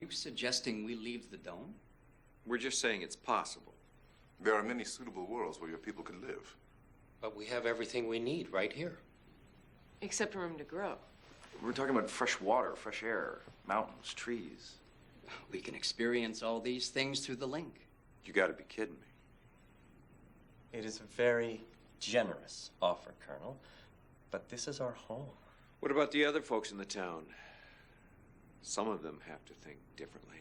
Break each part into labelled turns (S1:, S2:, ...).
S1: You suggesting we leave the dome?
S2: We're just saying it's possible.
S3: There are many suitable worlds where your people could live.
S4: But we have everything we need right here.
S5: Except room to grow.
S6: We're talking about fresh water, fresh air, mountains, trees.
S1: We can experience all these things through the link.
S2: You gotta be kidding me.
S7: It is a very generous offer, Colonel, but this is our home.
S2: What about the other folks in the town? Some of them have to think differently.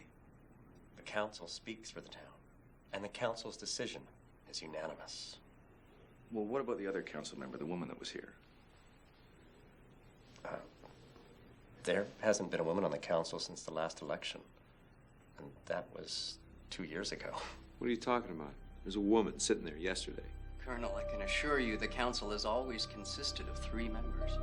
S7: The council speaks for the town, and the council's decision is unanimous.
S6: Well, what about the other council member, the woman that was here?
S7: There hasn't been a woman on the council since the last election, and that was 2 years ago.
S2: What are you talking about? There's a woman sitting there yesterday.
S1: Colonel, I can assure you the council has always consisted of 3 members.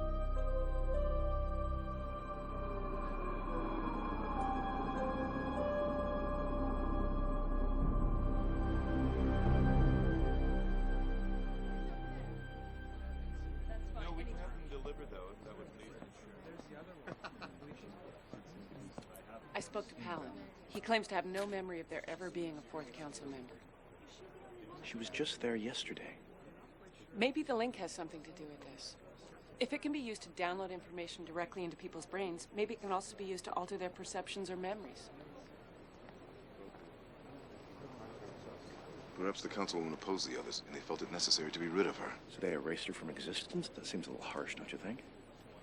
S5: I spoke to Palin. He claims to have no memory of there ever being a 4th council member.
S6: She was just there yesterday.
S5: Maybe the link has something to do with this. If it can be used to download information directly into people's brains, maybe it can also be used to alter their perceptions or memories.
S3: Perhaps the councilwoman opposed the others, and they felt it necessary to be rid of her.
S6: So they erased her from existence? That seems a little harsh, don't you think?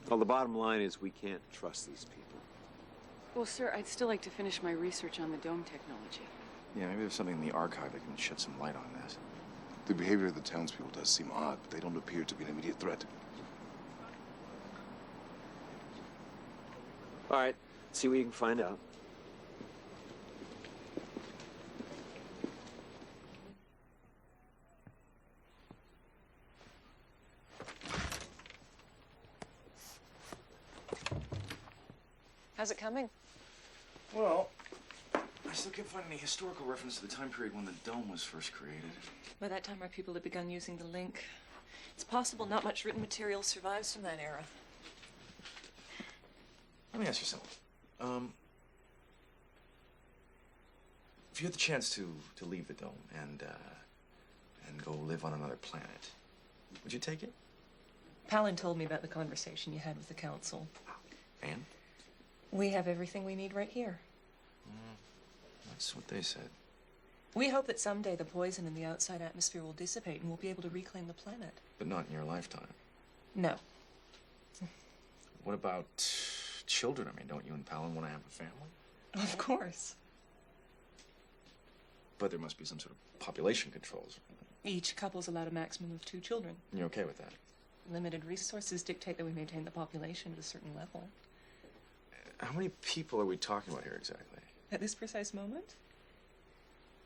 S2: Well, the bottom line is we can't trust these people.
S5: Well, sir, I'd still like to finish my research on the dome technology.
S6: Yeah, maybe there's something in the archive that can shed some light on this.
S3: The behavior of the townspeople does seem odd, but they don't appear to be an immediate threat.
S2: All right, see what you can find out.
S5: How's it coming?
S6: Well, I still can't find any historical reference to the time period when the dome was first created.
S8: By that time, our people had begun using the link. It's possible not much written material survives from that era.
S6: Let me ask you something. If you had the chance to leave the dome and go live on another planet, would you take it?
S8: Palin told me about the conversation you had with the council.
S6: And?
S8: We have everything we need right here.
S6: That's what they said.
S8: We hope that someday the poison in the outside atmosphere will dissipate and we'll be able to reclaim the planet.
S6: But not in your lifetime.
S8: No.
S6: What about children? I mean, don't you and Palin want to have a family?
S8: Of course.
S6: But there must be some sort of population controls.
S8: Each couple's allowed a maximum of 2 children.
S6: And you're okay with that?
S8: Limited resources dictate that we maintain the population at a certain level.
S6: How many people are we talking about here exactly?
S8: At this precise moment?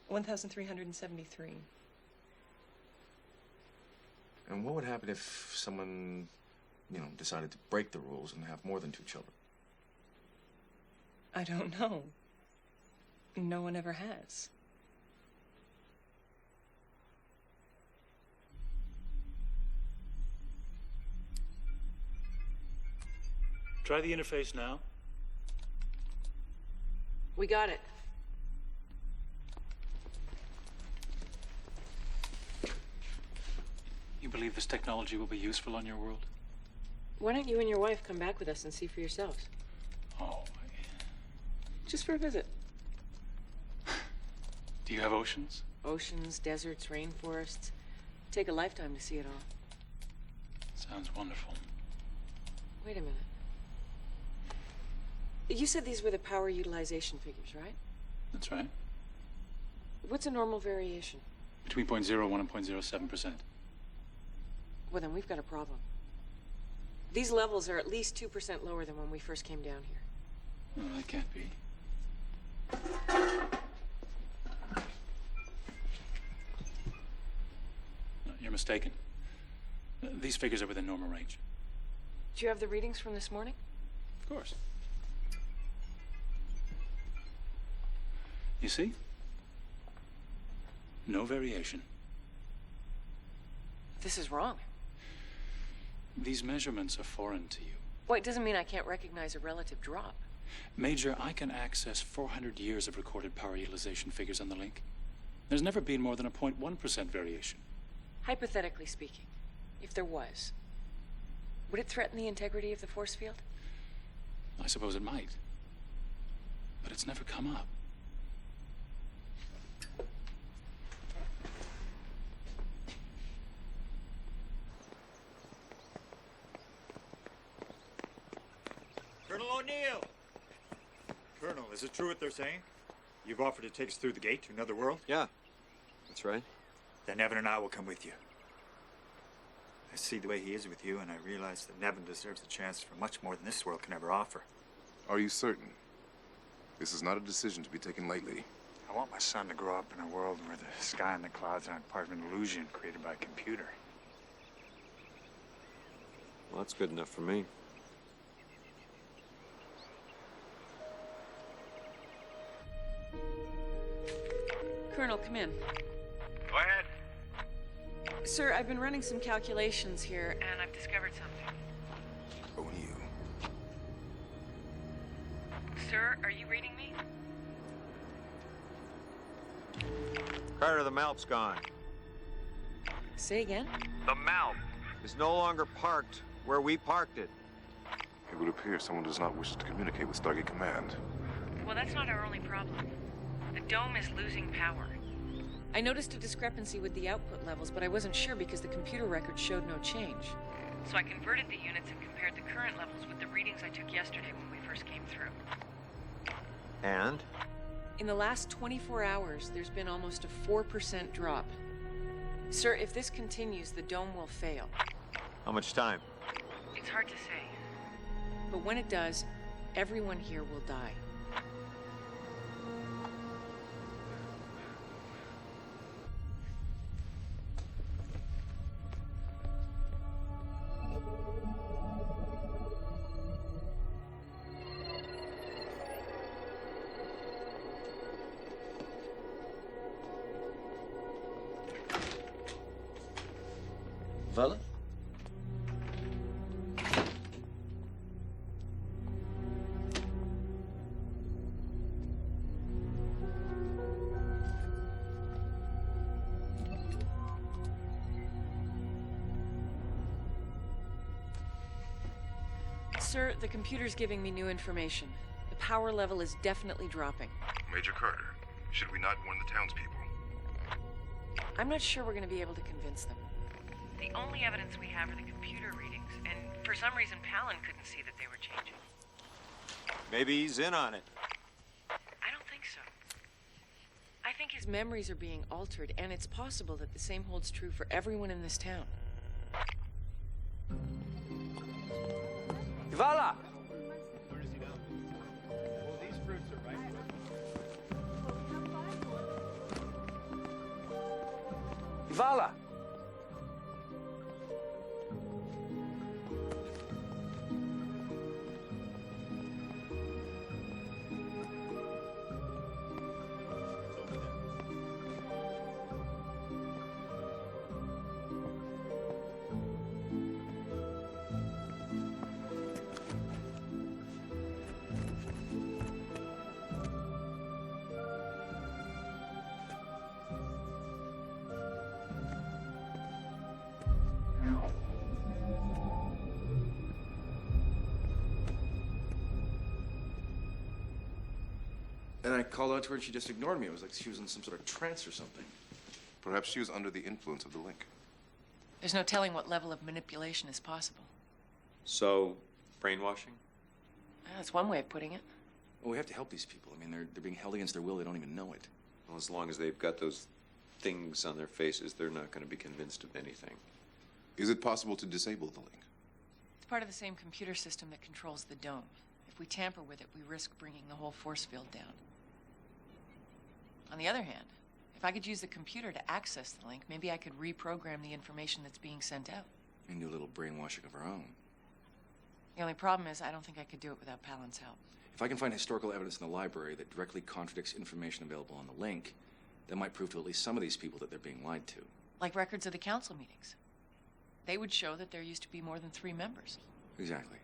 S8: 1,373.
S6: And what would happen if someone, decided to break the rules and have more than 2 children?
S8: I don't know. No one ever has.
S9: Try the interface now.
S5: We got it.
S9: You believe this technology will be useful on your world?
S5: Why don't you and your wife come back with us and see for yourselves?
S9: Oh,
S5: Just for a visit.
S9: do you have oceans?
S5: Oceans, deserts, rainforests. Take a lifetime to see it all.
S9: Sounds wonderful.
S5: Wait a minute. You said these were the power utilization figures, right?
S9: That's right.
S5: What's a normal variation?
S9: Between 0.01 and 0.07%.
S5: Well, then we've got a problem. These levels are at least 2% lower than when we first came down here.
S9: No, that can't be. No, you're mistaken. These figures are within normal range.
S5: Do you have the readings from this morning?
S9: Of course. You see? No variation.
S5: This is wrong.
S9: These measurements are foreign to you.
S5: Well, it doesn't mean I can't recognize a relative drop.
S9: Major, I can access 400 years of recorded power utilization figures on the link. There's never been more than a 0.1% variation.
S5: Hypothetically speaking, if there was, would it threaten the integrity of the force field?
S9: I suppose it might. But it's never come up.
S10: Colonel O'Neill! Colonel, is it true what they're saying? You've offered to take us through the gate to another world?
S2: Yeah, that's right.
S10: Then Nevin and I will come with you. I see the way he is with you, and I realize that Nevin deserves a chance for much more than this world can ever offer.
S3: Are you certain? This is not a decision to be taken lightly.
S10: I want my son to grow up in a world where the sky and the clouds aren't part of an illusion created by a computer.
S2: Well, that's good enough for me.
S5: Colonel, come in.
S10: Go ahead.
S5: Sir, I've been running some calculations here, and I've discovered something.
S3: O'Neill.
S5: Sir, are you reading me?
S2: Carter, the Malp's gone.
S5: Say again?
S2: The Malp is no longer parked where we parked it.
S3: It would appear someone does not wish to communicate with StarGate Command.
S5: Well, that's not our only problem. The dome is losing power. I noticed a discrepancy with the output levels, but I wasn't sure because the computer records showed no change. So I converted the units and compared the current levels with the readings I took yesterday when we first came through.
S2: And?
S5: In the last 24 hours, there's been almost a 4% drop. Sir, if this continues, the dome will fail.
S2: How much time?
S5: It's hard to say. But when it does, everyone here will die.
S7: Vala?
S5: Sir, the computer's giving me new information. The power level is definitely dropping.
S3: Major Carter, should we not warn the townspeople?
S5: I'm not sure we're going to be able to convince them. The only evidence we have are the computer readings, and for some reason Palin couldn't see that they were changing.
S2: Maybe he's in on it.
S5: I don't think so. I think his memories are being altered, and it's possible that the same holds true for everyone in this town.
S2: Vala! Vala!
S6: And I called out to her and she just ignored me. It was like she was in some sort of trance or something.
S3: Perhaps she was under the influence of the link.
S5: There's no telling what level of manipulation is possible.
S2: So, brainwashing?
S5: That's one way of putting it.
S6: Well, we have to help these people. I mean, they're being held against their will. They don't even know it.
S2: Well, as long as they've got those things on their faces, they're not going to be convinced of anything.
S3: Is it possible to disable the link?
S5: It's part of the same computer system that controls the dome. If we tamper with it, we risk bringing the whole force field down. On the other hand, if I could use the computer to access the link, maybe I could reprogram the information that's being sent out.
S6: And do a little brainwashing of our own.
S5: The only problem is I don't think I could do it without Palin's help.
S6: If I can find historical evidence in the library that directly contradicts information available on the link, that might prove to at least some of these people that they're being lied to.
S5: Like records of the council meetings. They would show that there used to be more than 3 members.
S6: Exactly.